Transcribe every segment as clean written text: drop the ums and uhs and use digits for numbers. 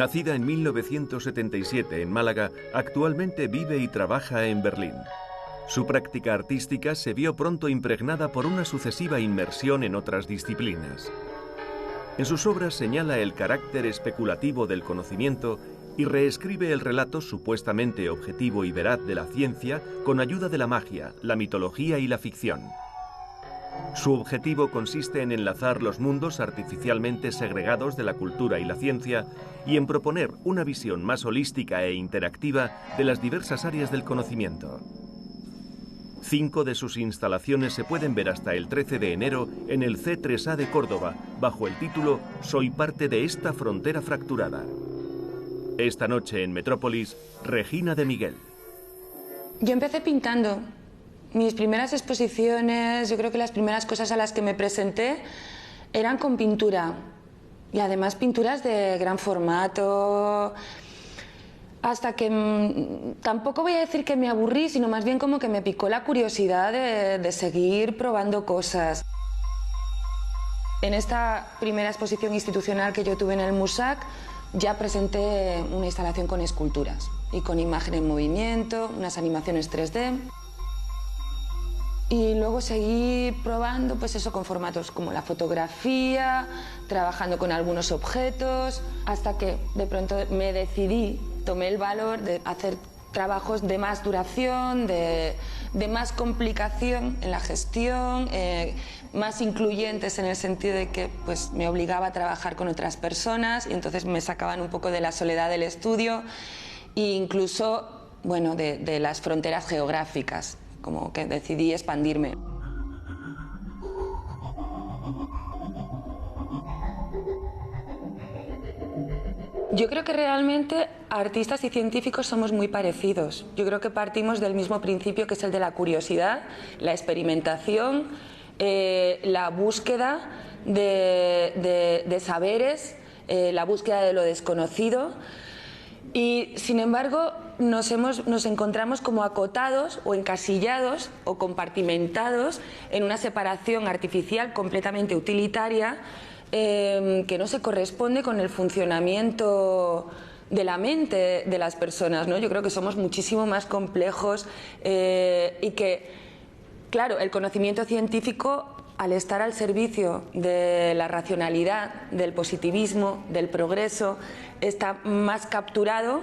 Nacida en 1977 en Málaga, actualmente vive y trabaja en Berlín. Su práctica artística se vio pronto impregnada por una sucesiva inmersión en otras disciplinas. En sus obras señala el carácter especulativo del conocimiento y reescribe el relato supuestamente objetivo y veraz de la ciencia con ayuda de la magia, la mitología y la ficción. Su objetivo consiste en enlazar los mundos artificialmente segregados de la cultura y la ciencia y en proponer una visión más holística e interactiva de las diversas áreas del conocimiento. 5 de sus instalaciones se pueden ver hasta el 13 de enero en el C3A de Córdoba, bajo el título Soy parte de esta frontera fracturada. Esta noche en Metrópolis, Regina de Miguel. Yo empecé pintando. Mis primeras exposiciones, yo creo que las primeras cosas a las que me presenté eran con pintura. Y además pinturas de gran formato. Hasta que tampoco voy a decir que me aburrí, sino más bien como que me picó la curiosidad de seguir probando cosas. En esta primera exposición institucional que yo tuve en el MUSAC, ya presenté una instalación con esculturas y con imagen en movimiento, unas animaciones 3D. Y luego seguí probando pues eso con formatos como la fotografía, trabajando con algunos objetos, hasta que de pronto me decidí, tomé el valor de hacer trabajos de más duración, de más complicación en la gestión, más incluyentes en el sentido de que pues, me obligaba a trabajar con otras personas y entonces me sacaban un poco de la soledad del estudio e incluso bueno, de las fronteras geográficas, como que decidí expandirme. Yo creo que realmente artistas y científicos somos muy parecidos. Yo creo que partimos del mismo principio, que es el de la curiosidad, la experimentación, la búsqueda de saberes, la búsqueda de lo desconocido. Y sin embargo nos encontramos como acotados o encasillados o compartimentados en una separación artificial completamente utilitaria que no se corresponde con el funcionamiento de la mente de las personas, ¿no? Yo creo que somos muchísimo más complejos y que, claro, el conocimiento científico, al estar al servicio de la racionalidad, del positivismo, del progreso, está más capturado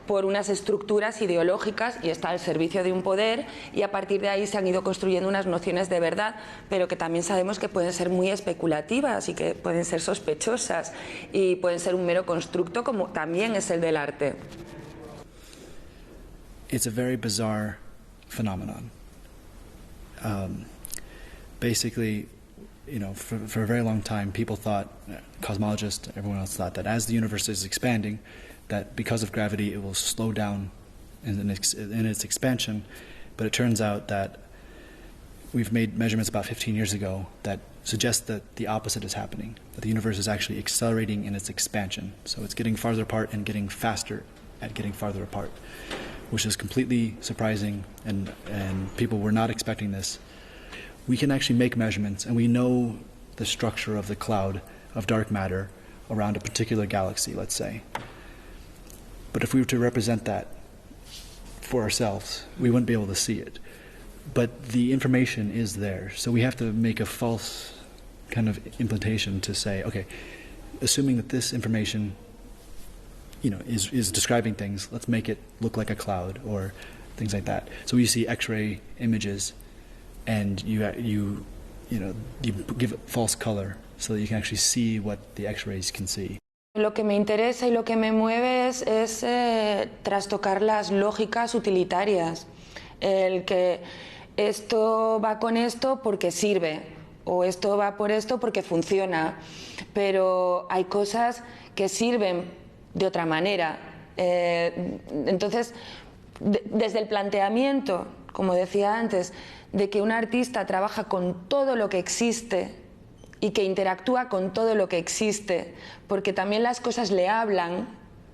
por unas estructuras ideológicas y está al servicio de un poder, y a partir de ahí se han ido construyendo unas nociones de verdad, pero que también sabemos que pueden ser muy especulativas y que pueden ser sospechosas y pueden ser un mero constructo, como también es el del arte. It's a very bizarre phenomenon. Basically, you know, for a very long time, people thought, cosmologists, everyone else thought that as the universe is expanding, that because of gravity it will slow down in its expansion, but it turns out that we've made measurements about 15 years ago that suggest that the opposite is happening, that the universe is actually accelerating in its expansion. So it's getting farther apart and getting faster at getting farther apart, which is completely surprising, and people were not expecting this. We can actually make measurements, and we know the structure of the cloud of dark matter around a particular galaxy, let's say. But if we were to represent that for ourselves, we wouldn't be able to see it. But the information is there, so we have to make a false kind of implantation to say, okay, assuming that this information, you know, is describing things, let's make it look like a cloud or things like that. So you see X-ray images, and you give it false color so that you can actually see what the X-rays can see. Lo que me interesa y lo que me mueve es trastocar las lógicas utilitarias. El que esto va con esto porque sirve, o esto va por esto porque funciona, pero hay cosas que sirven de otra manera. Entonces, desde el planteamiento, como decía antes, de que un artista trabaja con todo lo que existe y que interactúa con todo lo que existe, porque también las cosas le hablan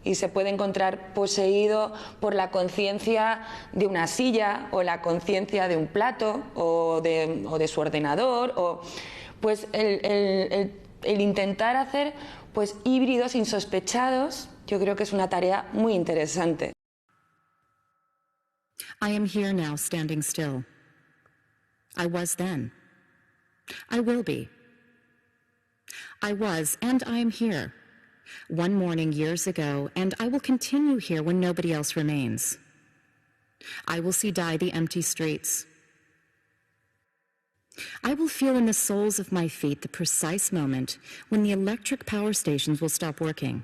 y se puede encontrar poseído por la conciencia de una silla o la conciencia de un plato o de su ordenador, o pues el intentar hacer pues híbridos insospechados Yo creo que es una tarea muy interesante. I am here now, standing still. I was then. I will be. I was, and I am here. One morning years ago, and I will continue here when nobody else remains. I will see die the empty streets. I will feel in the soles of my feet the precise moment when the electric power stations will stop working.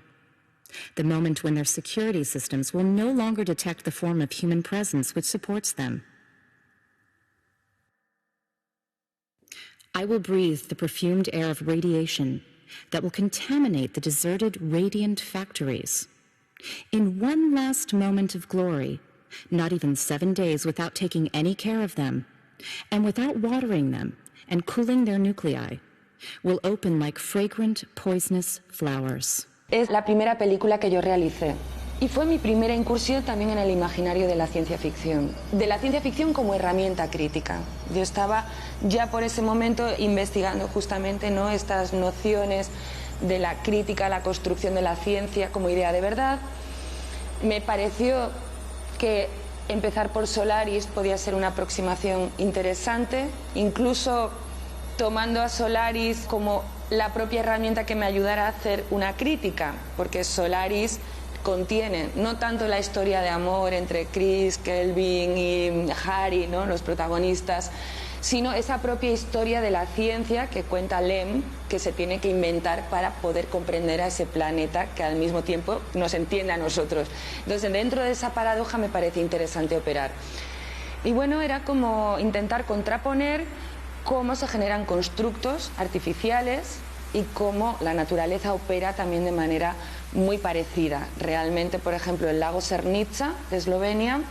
The moment when their security systems will no longer detect the form of human presence which supports them. I will breathe the perfumed air of radiation that will contaminate the deserted, radiant factories. In one last moment of glory, not even 7 days without taking any care of them, and without watering them and cooling their nuclei, will open like fragrant, poisonous flowers. Es la primera película que yo realicé. Y fue mi primera incursión también en el imaginario de la ciencia ficción. De la ciencia ficción como herramienta crítica. Yo estaba ya por ese momento investigando justamente, ¿no?, estas nociones de la crítica, la construcción de la ciencia como idea de verdad. Me pareció que empezar por Solaris podía ser una aproximación interesante, incluso tomando a Solaris como la propia herramienta que me ayudara a hacer una crítica, porque Solaris contiene no tanto la historia de amor entre Chris, Kelvin y Harry, ¿no?, los protagonistas, sino esa propia historia de la ciencia que cuenta Lem, que se tiene que inventar para poder comprender a ese planeta que al mismo tiempo nos entiende a nosotros. Entonces, dentro de esa paradoja me parece interesante operar. Y bueno, era como intentar contraponer cómo se generan constructos artificiales y cómo la naturaleza opera también de manera muy parecida. Realmente, por ejemplo, el lago Cernica de Eslovenia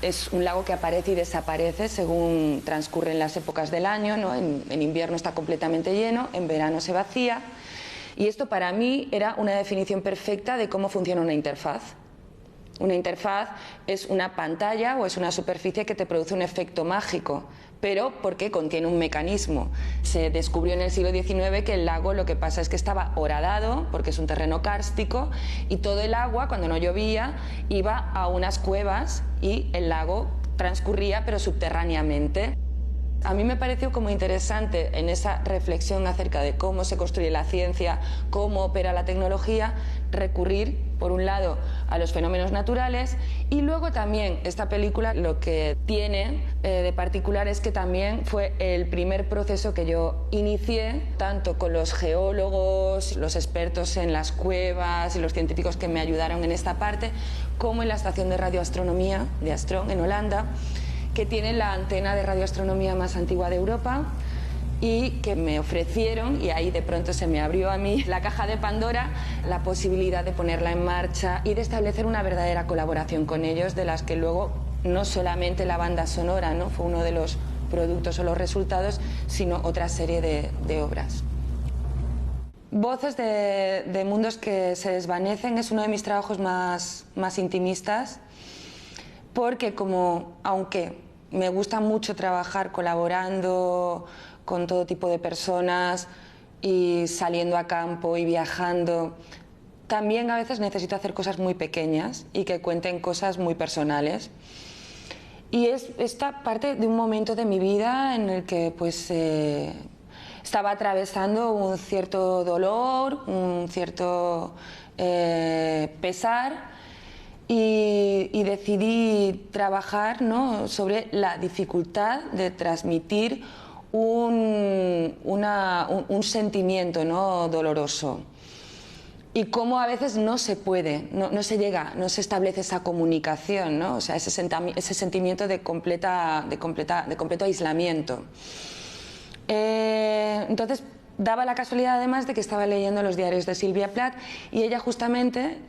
es un lago que aparece y desaparece según transcurren las épocas del año, ¿no? En invierno está completamente lleno, en verano se vacía. Y esto para mí era una definición perfecta de cómo funciona una interfaz. Una interfaz es una pantalla o es una superficie que te produce un efecto mágico, pero porque contiene un mecanismo. Se descubrió en el siglo XIX que el lago lo que pasa es que estaba horadado, porque es un terreno kárstico, y todo el agua, cuando no llovía, iba a unas cuevas y el lago transcurría, pero subterráneamente. A mí me pareció como interesante en esa reflexión acerca de cómo se construye la ciencia, cómo opera la tecnología, recurrir, por un lado, a los fenómenos naturales, y luego también esta película lo que tiene de particular es que también fue el primer proceso que yo inicié, tanto con los geólogos, los expertos en las cuevas y los científicos que me ayudaron en esta parte, como en la estación de radioastronomía de Astron en Holanda, que tiene la antena de radioastronomía más antigua de Europa y que me ofrecieron, y ahí de pronto se me abrió a mí la caja de Pandora, la posibilidad de ponerla en marcha y de establecer una verdadera colaboración con ellos, de las que luego no solamente la banda sonora, ¿no?, fue uno de los productos o los resultados, sino otra serie de obras. Voces de mundos que se desvanecen es uno de mis trabajos más intimistas, porque aunque me gusta mucho trabajar colaborando con todo tipo de personas y saliendo a campo y viajando, también a veces necesito hacer cosas muy pequeñas y que cuenten cosas muy personales. Y es esta parte de un momento de mi vida en el que pues estaba atravesando un cierto dolor, un cierto pesar, y decidí trabajar, ¿no?, sobre la dificultad de transmitir un sentimiento, ¿no?, doloroso, y cómo a veces no se puede, no se llega, no se establece esa comunicación, ¿no?, o sea, ese sentimiento de completo aislamiento. Entonces, daba la casualidad además de que estaba leyendo los diarios de Sylvia Plath, y ella justamente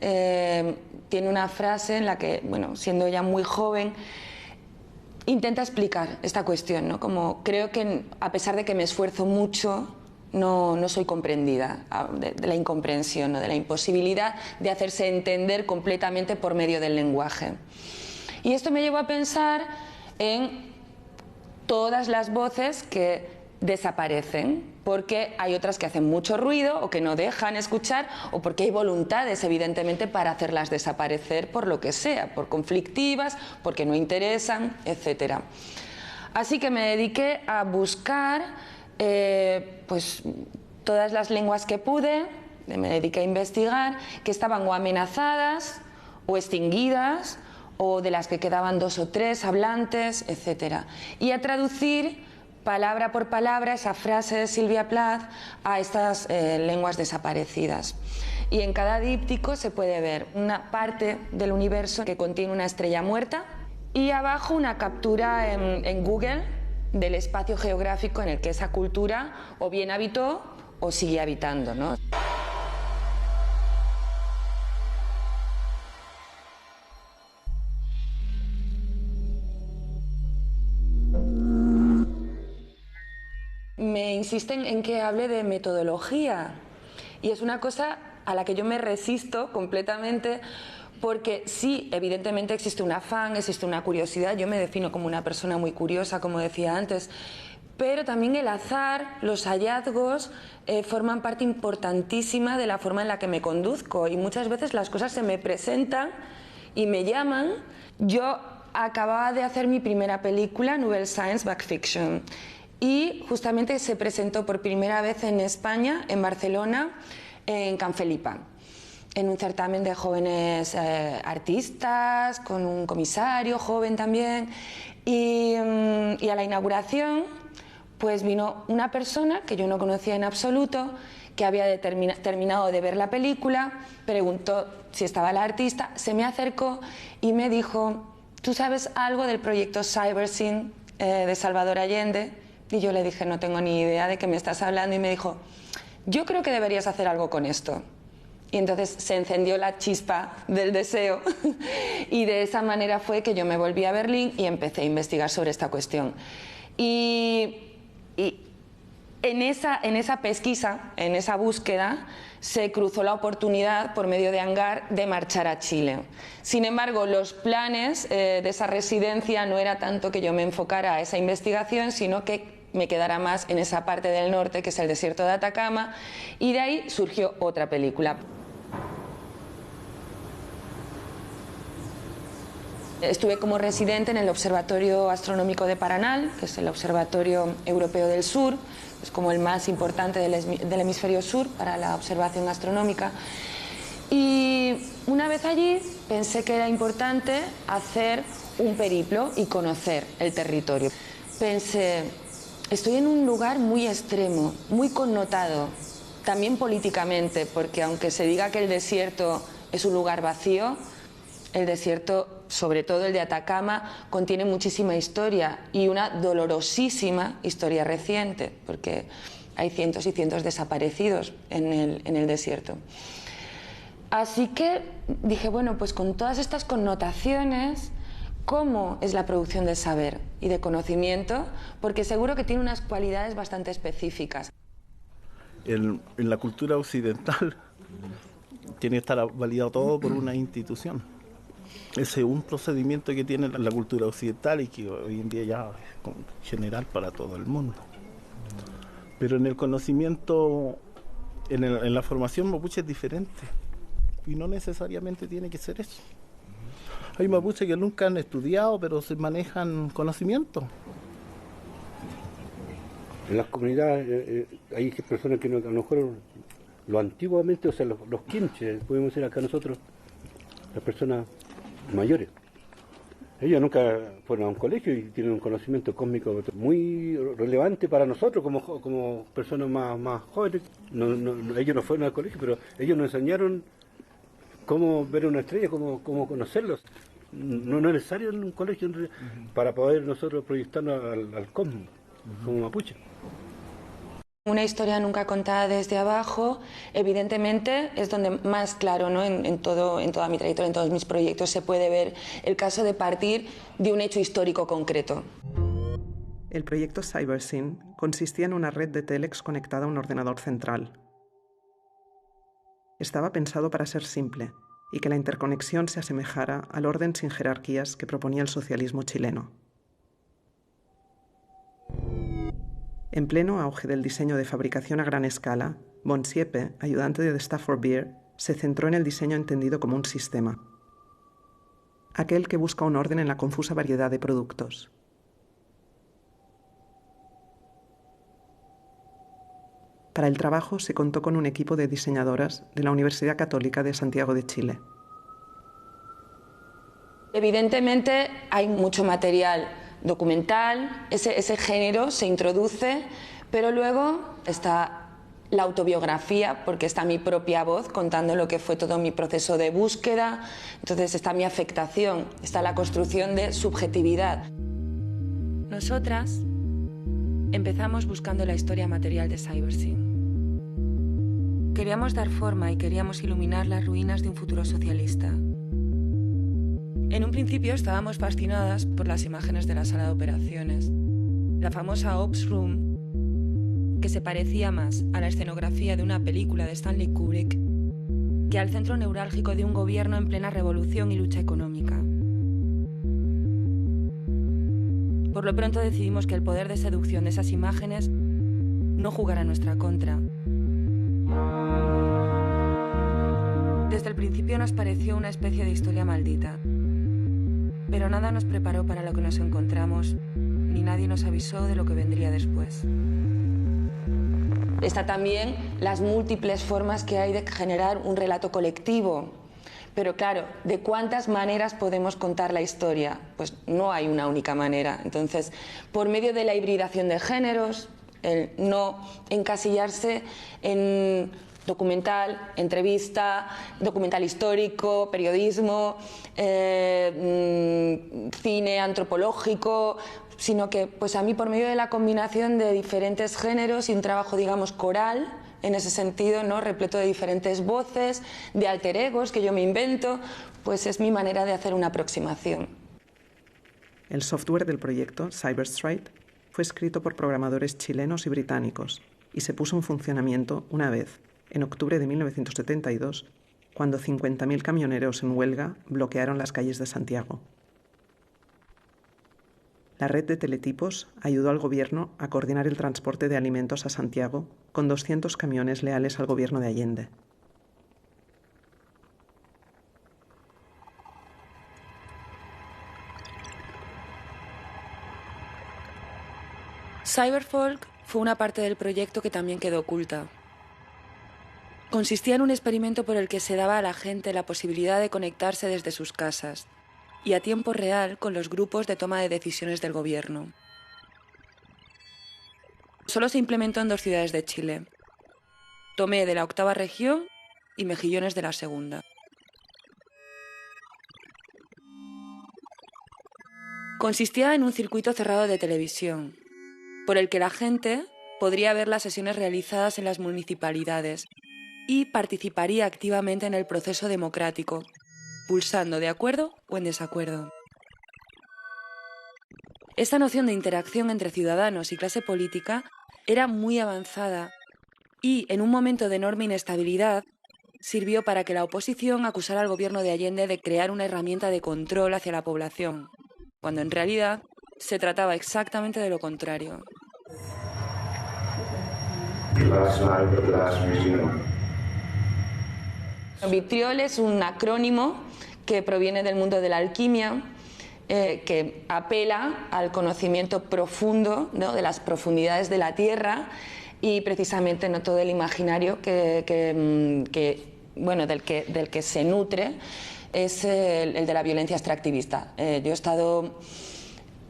tiene una frase en la que, bueno, siendo ella muy joven, intenta explicar esta cuestión, ¿no? Como creo que a pesar de que me esfuerzo mucho, no soy comprendida, de la incomprensión, ¿no?, de la imposibilidad de hacerse entender completamente por medio del lenguaje. Y esto me llevó a pensar en todas las voces que desaparecen, porque hay otras que hacen mucho ruido o que no dejan escuchar, o porque hay voluntades, evidentemente, para hacerlas desaparecer por lo que sea, por conflictivas, porque no interesan, etc. Así que me dediqué a buscar pues, todas las lenguas que pude, me dediqué a investigar, que estaban o amenazadas o extinguidas, o de las que quedaban 2 o 3 hablantes, etc. Y a traducir palabra por palabra esa frase de Sylvia Plath a estas lenguas desaparecidas. Y en cada díptico se puede ver una parte del universo que contiene una estrella muerta y abajo una captura en Google del espacio geográfico en el que esa cultura o bien habitó o sigue habitando, ¿no? Me insisten en que hable de metodología y es una cosa a la que yo me resisto completamente, porque sí, evidentemente existe un afán, existe una curiosidad, yo me defino como una persona muy curiosa, como decía antes, pero también el azar, los hallazgos forman parte importantísima de la forma en la que me conduzco, y muchas veces las cosas se me presentan y me llaman. Yo acababa de hacer mi primera película, Nouvelle Science Back Fiction, y justamente se presentó por primera vez en España, en Barcelona, en Can Felipa, en un certamen de jóvenes artistas, con un comisario joven también, y a la inauguración pues vino una persona que yo no conocía en absoluto, que había terminado de ver la película, preguntó si estaba la artista, se me acercó y me dijo: ¿tú sabes algo del proyecto Cybersyn de Salvador Allende? Y yo le dije: no tengo ni idea de qué me estás hablando. Y me dijo: yo creo que deberías hacer algo con esto. Y entonces se encendió la chispa del deseo y de esa manera fue que yo me volví a Berlín y empecé a investigar sobre esta cuestión. Y en esa pesquisa, en esa búsqueda, se cruzó la oportunidad, por medio de Hangar, de marchar a Chile. Sin embargo, los planes de esa residencia no era tanto que yo me enfocara a esa investigación, sino que me quedara más en esa parte del norte, que es el desierto de Atacama, y de ahí surgió otra película. Estuve como residente en el Observatorio Astronómico de Paranal, que es el Observatorio Europeo del Sur, es como el más importante del hemisferio sur para la observación astronómica. Y una vez allí pensé que era importante hacer un periplo y conocer el territorio. Pensé: estoy en un lugar muy extremo, muy connotado, también políticamente, porque aunque se diga que el desierto es un lugar vacío, el desierto, sobre todo el de Atacama, contiene muchísima historia y una dolorosísima historia reciente, porque hay cientos y cientos desaparecidos en el desierto. Así que dije, bueno, pues con todas estas connotaciones, ¿cómo es la producción de saber y de conocimiento? Porque seguro que tiene unas cualidades bastante específicas. En la cultura occidental tiene que estar validado todo por una institución. Ese es un procedimiento que tiene la cultura occidental y que hoy en día ya es general para todo el mundo. Pero en el conocimiento, en la formación mapuche es diferente y no necesariamente tiene que ser eso. Hay mapuches que nunca han estudiado, pero se manejan conocimiento. En las comunidades hay personas que a lo mejor lo antiguamente, o sea, los quinches, podemos decir acá nosotros, las personas mayores. Ellos nunca fueron a un colegio y tienen un conocimiento cósmico muy relevante para nosotros como personas más jóvenes. Ellos no fueron al colegio, pero ellos nos enseñaron cómo ver una estrella, cómo conocerlos. No es necesario en un colegio para poder nosotros proyectarnos al cosmos, como mapuche. Una historia nunca contada desde abajo, evidentemente, es donde más claro, ¿no? en toda mi trayectoria, en todos mis proyectos, se puede ver el caso de partir de un hecho histórico concreto. El proyecto Cybersyn consistía en una red de télex conectada a un ordenador central. Estaba pensado para ser simple y que la interconexión se asemejara al orden sin jerarquías que proponía el socialismo chileno. En pleno auge del diseño de fabricación a gran escala, von Siepe, ayudante de Stafford Beer, se centró en el diseño entendido como un sistema, aquel que busca un orden en la confusa variedad de productos. Para el trabajo se contó con un equipo de diseñadoras de la Universidad Católica de Santiago de Chile. Evidentemente hay mucho material documental, ese género se introduce, pero luego está la autobiografía, porque está mi propia voz contando lo que fue todo mi proceso de búsqueda, entonces está mi afectación, está la construcción de subjetividad. Nosotras empezamos buscando la historia material de Cybersyn. Queríamos dar forma y queríamos iluminar las ruinas de un futuro socialista. En un principio estábamos fascinadas por las imágenes de la sala de operaciones. La famosa Ops Room, que se parecía más a la escenografía de una película de Stanley Kubrick que al centro neurálgico de un gobierno en plena revolución y lucha económica. Por lo pronto decidimos que el poder de seducción de esas imágenes no jugara en nuestra contra. Desde el principio nos pareció una especie de historia maldita, pero nada nos preparó para lo que nos encontramos, ni nadie nos avisó de lo que vendría después. Está también las múltiples formas que hay de generar un relato colectivo. Pero claro, ¿de cuántas maneras podemos contar la historia? Pues no hay una única manera. Entonces, por medio de la hibridación de géneros, el no encasillarse en documental, entrevista, documental histórico, periodismo, cine antropológico, sino que pues a mí por medio de la combinación de diferentes géneros y un trabajo, digamos, coral, en ese sentido, ¿no?, repleto de diferentes voces, de alter egos que yo me invento, pues es mi manera de hacer una aproximación. El software del proyecto, Cyberstrike, fue escrito por programadores chilenos y británicos y se puso en funcionamiento una vez, en octubre de 1972, cuando 50.000 camioneros en huelga bloquearon las calles de Santiago. La red de teletipos ayudó al gobierno a coordinar el transporte de alimentos a Santiago con 200 camiones leales al gobierno de Allende. Cyberfolk fue una parte del proyecto que también quedó oculta. Consistía en un experimento por el que se daba a la gente la posibilidad de conectarse desde sus casas y a tiempo real con los grupos de toma de decisiones del gobierno. Solo se implementó en 2 ciudades de Chile, Tomé de la 8ª región y Mejillones de la 2ª. Consistía en un circuito cerrado de televisión, por el que la gente podría ver las sesiones realizadas en las municipalidades y participaría activamente en el proceso democrático, pulsando de acuerdo o en desacuerdo. Esta noción de interacción entre ciudadanos y clase política era muy avanzada y, en un momento de enorme inestabilidad, sirvió para que la oposición acusara al gobierno de Allende de crear una herramienta de control hacia la población, cuando en realidad se trataba exactamente de lo contrario. Vitriol es un acrónimo que proviene del mundo de la alquimia, que apela al conocimiento profundo, ¿no?, de las profundidades de la Tierra y precisamente no todo el imaginario del que se nutre es el de la violencia extractivista. Yo he estado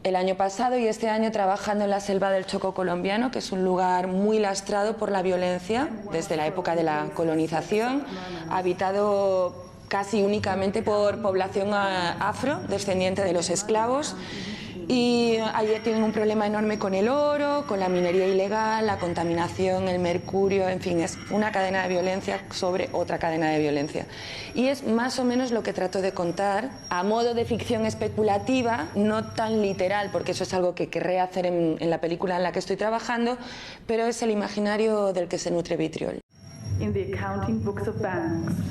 el año pasado y este año trabajando en la selva del Chocó colombiano, que es un lugar muy lastrado por la violencia desde la época de la colonización, habitado casi únicamente por población afro, descendiente de los esclavos, y allí tienen un problema enorme con el oro, con la minería ilegal, la contaminación, el mercurio, en fin, es una cadena de violencia sobre otra cadena de violencia. Y es más o menos lo que trato de contar a modo de ficción especulativa, no tan literal, porque eso es algo que querré hacer en la película en la que estoy trabajando, pero es el imaginario del que se nutre Vitriol.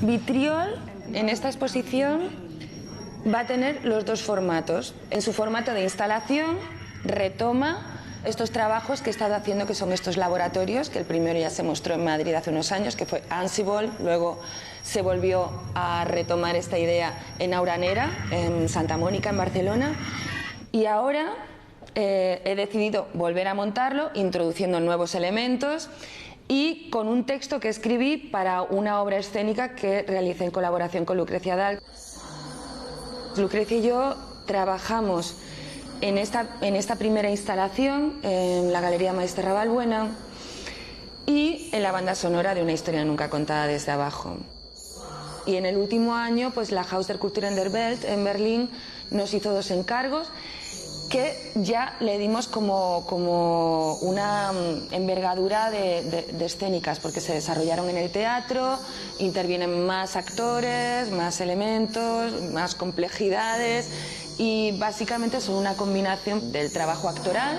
Vitriol, en esta exposición, va a tener los 2 formatos. En su formato de instalación retoma estos trabajos que he estado haciendo, que son estos laboratorios, que el primero ya se mostró en Madrid hace unos años, que fue Ansible, luego se volvió a retomar esta idea en Auranera, en Santa Mónica, en Barcelona, y ahora he decidido volver a montarlo, introduciendo nuevos elementos y con un texto que escribí para una obra escénica que realicé en colaboración con Lucrecia Dal. Lucrecia y yo trabajamos en esta primera instalación en la Galería Maestre Balbuena y en la banda sonora de Una historia nunca contada desde abajo. Y en el último año, pues la Haus der Kulturen der Welt en Berlín nos hizo 2 encargos que ya le dimos como una envergadura de escénicas, porque se desarrollaron en el teatro, intervienen más actores, más elementos, más complejidades, y básicamente son una combinación del trabajo actoral,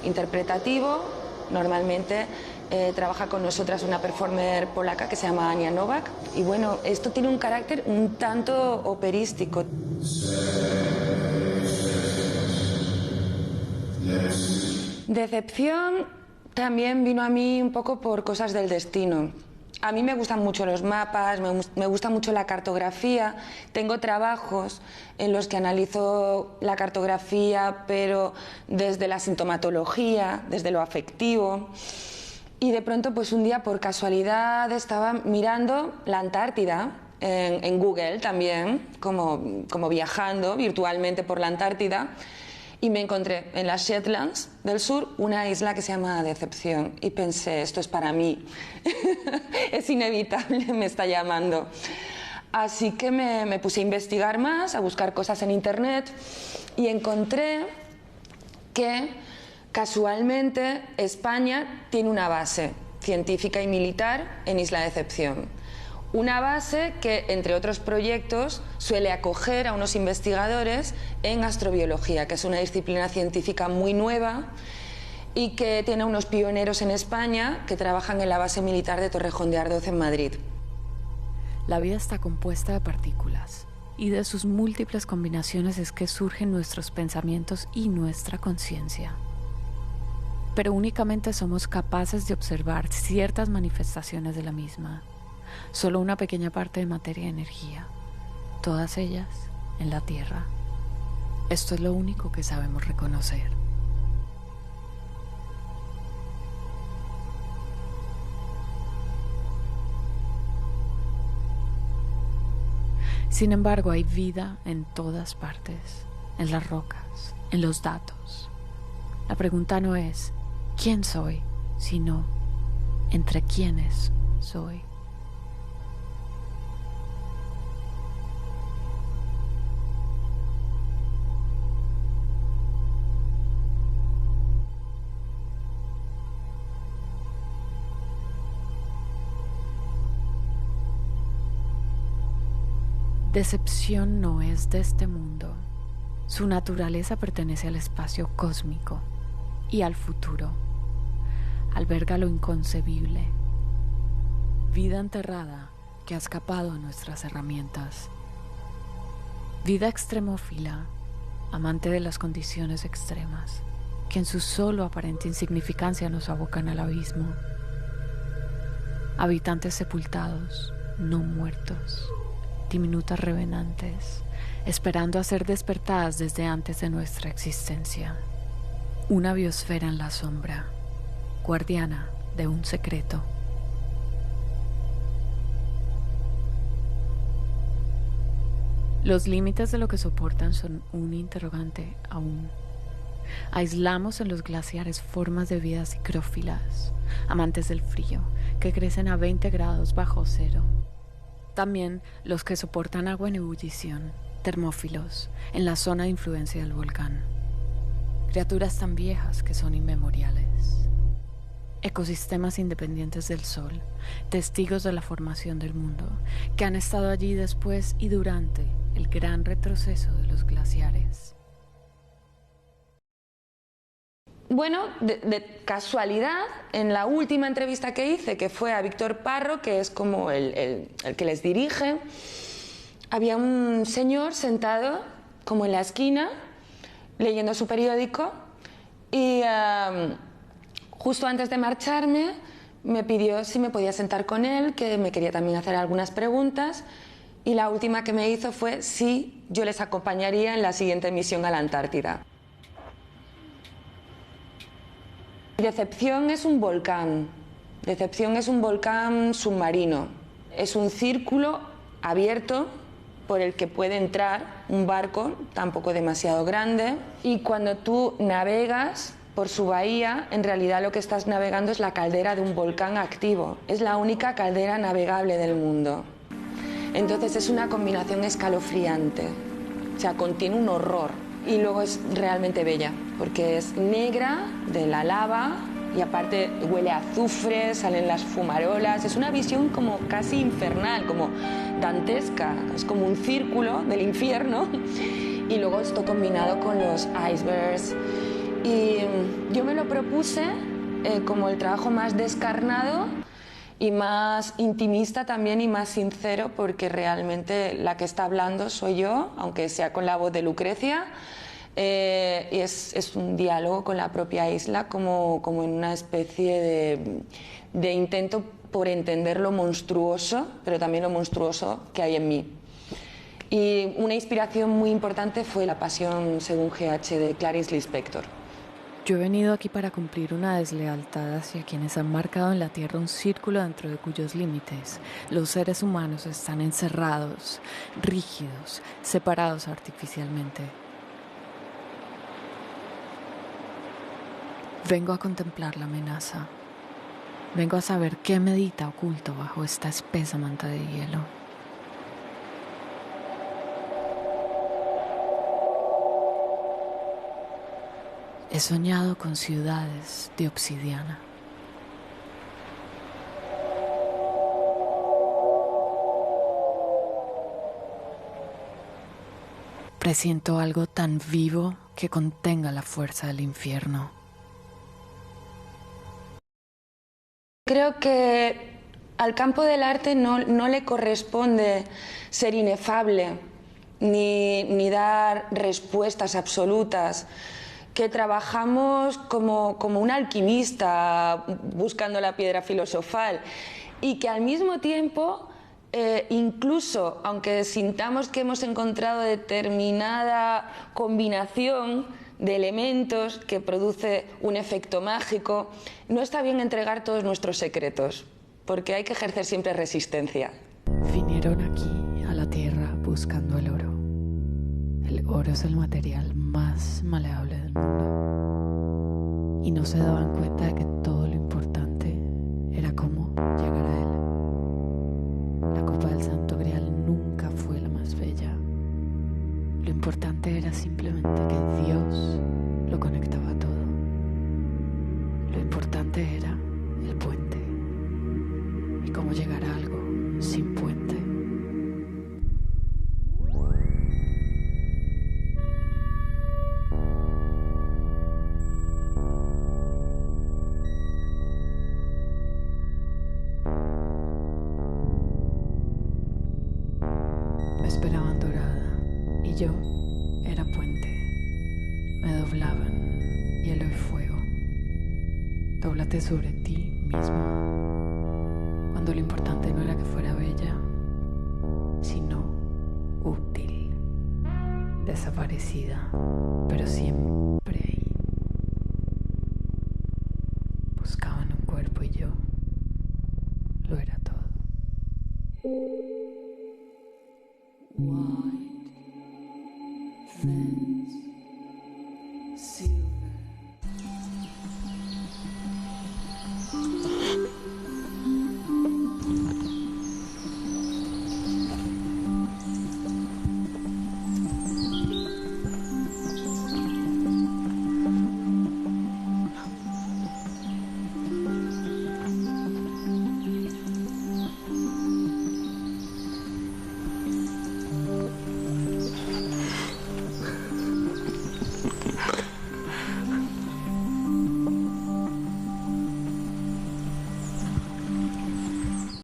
interpretativo. Normalmente trabaja con nosotras una performer polaca que se llama Ania Nowak, y bueno, esto tiene un carácter un tanto operístico. Decepción también vino a mí un poco por cosas del destino. A mí me gustan mucho los mapas, me gusta mucho la cartografía. Tengo trabajos en los que analizo la cartografía, pero desde la sintomatología, desde lo afectivo. Y de pronto, pues un día por casualidad estaba mirando la Antártida en Google también, como viajando virtualmente por la Antártida. Y me encontré en las Shetlands del sur una isla que se llama Decepción. Y pensé, esto es para mí. Es inevitable, me está llamando. Así que me puse a investigar más, a buscar cosas en internet. Y encontré que, casualmente, España tiene una base científica y militar en Isla Decepción. Una base que, entre otros proyectos, suele acoger a unos investigadores en astrobiología, que es una disciplina científica muy nueva y que tiene unos pioneros en España que trabajan en la base militar de Torrejón de Ardoz en Madrid. La vida está compuesta de partículas y de sus múltiples combinaciones es que surgen nuestros pensamientos y nuestra conciencia. Pero únicamente somos capaces de observar ciertas manifestaciones de la misma. Solo una pequeña parte de materia y energía, todas ellas en la Tierra. Esto es lo único que sabemos reconocer. Sin embargo, hay vida en todas partes, en las rocas, en los datos. La pregunta no es ¿quién soy?, sino ¿entre quiénes soy? Decepción no es de este mundo. Su naturaleza pertenece al espacio cósmico y al futuro. Alberga lo inconcebible. Vida enterrada que ha escapado a nuestras herramientas. Vida extremófila, amante de las condiciones extremas, que en su solo aparente insignificancia nos abocan al abismo. Habitantes sepultados, no muertos. Diminutas revenantes, esperando a ser despertadas desde antes de nuestra existencia. Una biosfera en la sombra, guardiana de un secreto. Los límites de lo que soportan son un interrogante aún. Aislamos en los glaciares formas de vida psicrófilas, amantes del frío, que crecen a 20 grados bajo cero. También los que soportan agua en ebullición, termófilos, en la zona de influencia del volcán. Criaturas tan viejas que son inmemoriales. Ecosistemas independientes del Sol, testigos de la formación del mundo, que han estado allí después y durante el gran retroceso de los glaciares. Bueno, de casualidad, en la última entrevista que hice, que fue a Víctor Parro, que es como el que les dirige, había un señor sentado como en la esquina, leyendo su periódico, Y justo antes de marcharme me pidió si me podía sentar con él, que me quería también hacer algunas preguntas, y la última que me hizo fue si yo les acompañaría en la siguiente misión a la Antártida. Decepción es un volcán. Decepción es un volcán submarino. Es un círculo abierto por el que puede entrar un barco, tampoco demasiado grande, y cuando tú navegas por su bahía, en realidad lo que estás navegando es la caldera de un volcán activo. Es la única caldera navegable del mundo. Entonces es una combinación escalofriante, o sea, contiene un horror. Y luego es realmente bella, porque es negra de la lava y aparte huele a azufre, salen las fumarolas. Es una visión como casi infernal, como dantesca. Es como un círculo del infierno. Y luego esto combinado con los icebergs. Y yo me lo propuse como el trabajo más descarnado y más intimista también y más sincero, porque realmente la que está hablando soy yo, aunque sea con la voz de Lucrecia, y es un diálogo con la propia isla, como en una especie de intento por entender lo monstruoso, pero también lo monstruoso que hay en mí. Y una inspiración muy importante fue La Pasión según GH de Clarice Lispector. Yo he venido aquí para cumplir una deslealtad hacia quienes han marcado en la Tierra un círculo dentro de cuyos límites los seres humanos están encerrados, rígidos, separados artificialmente. Vengo a contemplar la amenaza. Vengo a saber qué medita oculto bajo esta espesa manta de hielo. He soñado con ciudades de obsidiana. Presiento algo tan vivo que contenga la fuerza del infierno. Creo que al campo del arte no le corresponde ser inefable ni dar respuestas absolutas, que trabajamos como un alquimista buscando la piedra filosofal y que al mismo tiempo, incluso aunque sintamos que hemos encontrado determinada combinación de elementos que produce un efecto mágico, no está bien entregar todos nuestros secretos, porque hay que ejercer siempre resistencia. Vinieron aquí a la Tierra buscando el oro. El oro es el material más maleable del mundo. Y no se daban cuenta de que todo lo importante era cómo llegar a él. La copa del Santo Grial nunca fue la más bella. Lo importante era simplemente que Dios lo conectaba todo. Lo importante era el puente. Y cómo llegar a algo sin puente. Me esperaban dorada y yo era puente. Me doblaban hielo y fuego. Dóblate sobre ti mismo. Cuando lo importante no era que fuera bella, sino útil. Desaparecida, pero siempre ahí. Buscaban un cuerpo y yo lo era todo.